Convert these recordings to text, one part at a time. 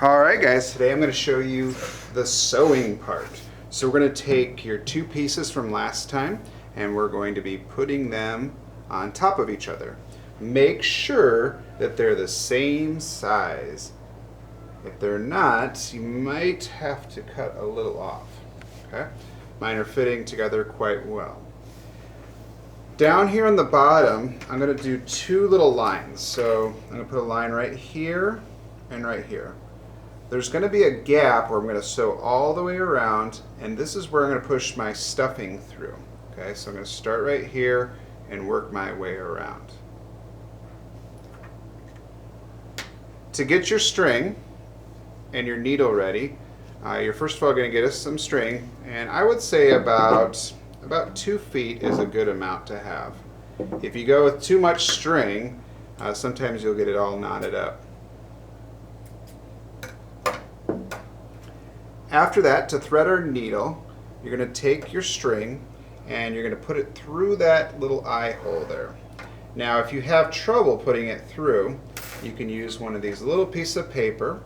Alright guys, today I'm going to show you the sewing part. So we're going to take your two pieces from last time and we're going to be putting them on top of each other. Make sure that they're the same size. If they're not, you might have to cut a little off. Okay? Mine are fitting together quite well. Down here on the bottom, I'm going to do two little lines. So I'm going to put a line right here and right here. There's going to be a gap where I'm going to sew all the way around, and this is where I'm going to push my stuffing through. Okay, so I'm going to start right here and work my way around. To get your string and your needle ready, you're first of all going to get us some string, and I would say about 2 feet is a good amount to have. If you go with too much string, sometimes you'll get it all knotted up. After that, to thread our needle, you're going to take your string and you're going to put it through that little eye hole there. Now, if you have trouble putting it through, you can use one of these little pieces of paper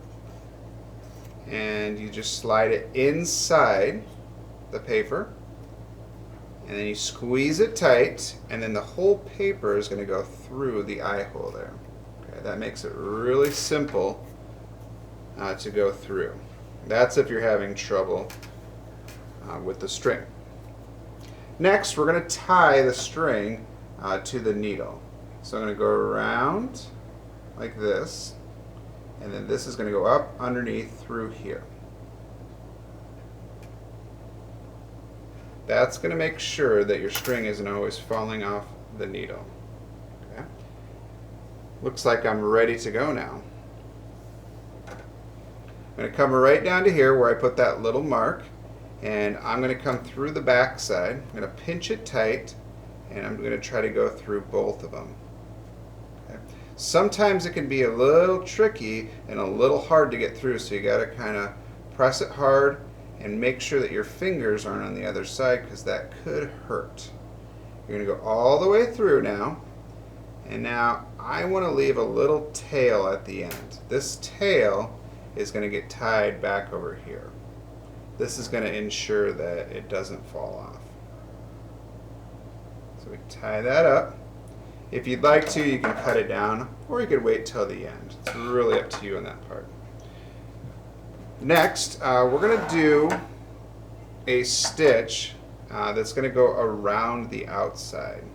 and you just slide it inside the paper and then you squeeze it tight, and then the whole paper is going to go through the eye hole there. Okay, that makes it really simple to go through. That's if you're having trouble with the string. Next, we're going to tie the string to the needle. So I'm going to go around like this, and then this is going to go up underneath through here. That's going to make sure that your string isn't always falling off the needle. Okay. Looks like I'm ready to go now. I'm going to come right down to here where I put that little mark, and I'm going to come through the back side. I'm going to pinch it tight, and I'm going to try to go through both of them. Okay. Sometimes it can be a little tricky and a little hard to get through, so you got to kind of press it hard and make sure that your fingers aren't on the other side, because that could hurt. You're going to go all the way through now, and now I want to leave a little tail at the end. This tail is going to get tied back over here. This is going to ensure that it doesn't fall off. So we tie that up. If you'd like to, you can cut it down, or you could wait till the end. It's really up to you on that part. Next, we're going to do a stitch that's going to go around the outside.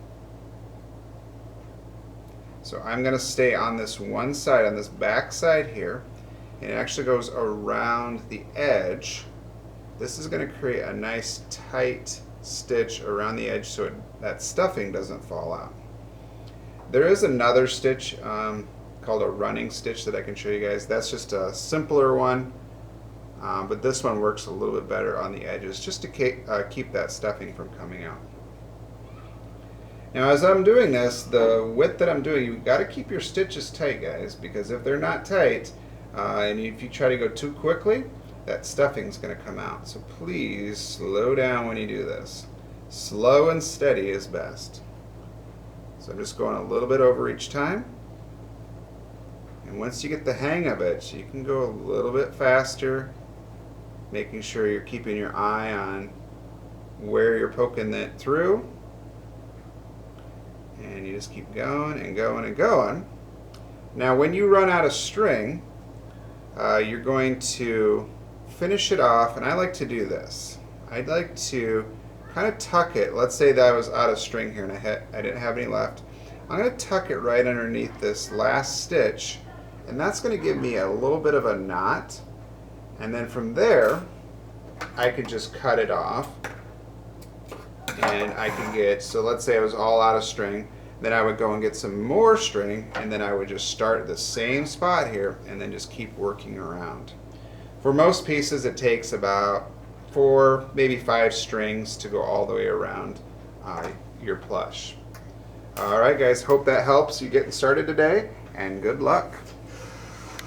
So I'm going to stay on this one side, on this back side here, and it actually goes around the edge. This is going to create a nice tight stitch around the edge so that stuffing doesn't fall out. There is another stitch called a running stitch that I can show you guys. That's just a simpler one, but this one works a little bit better on the edges just to keep that stuffing from coming out. Now, as I'm doing this, the width that I'm doing, you've got to keep your stitches tight, guys, because if they're not tight, and if you try to go too quickly, that stuffing's going to come out. So please slow down when you do this. Slow and steady is best. So I'm just going a little bit over each time. And once you get the hang of it, you can go a little bit faster, making sure you're keeping your eye on where you're poking it through. And you just keep going and going and going. Now, when you run out of string, you're going to finish it off, and I like to do this. I'd like to kind of tuck it. Let's say that I was out of string here and I didn't have any left. I'm going to tuck it right underneath this last stitch, and that's going to give me a little bit of a knot, and then from there I could just cut it off, and I can get, so let's say I was all out of string, then I would go and get some more string, and then I would just start at the same spot here and then just keep working around. For most pieces, it takes about 4, maybe 5 strings to go all the way around your plush. Alright guys, hope that helps you getting started today, and good luck.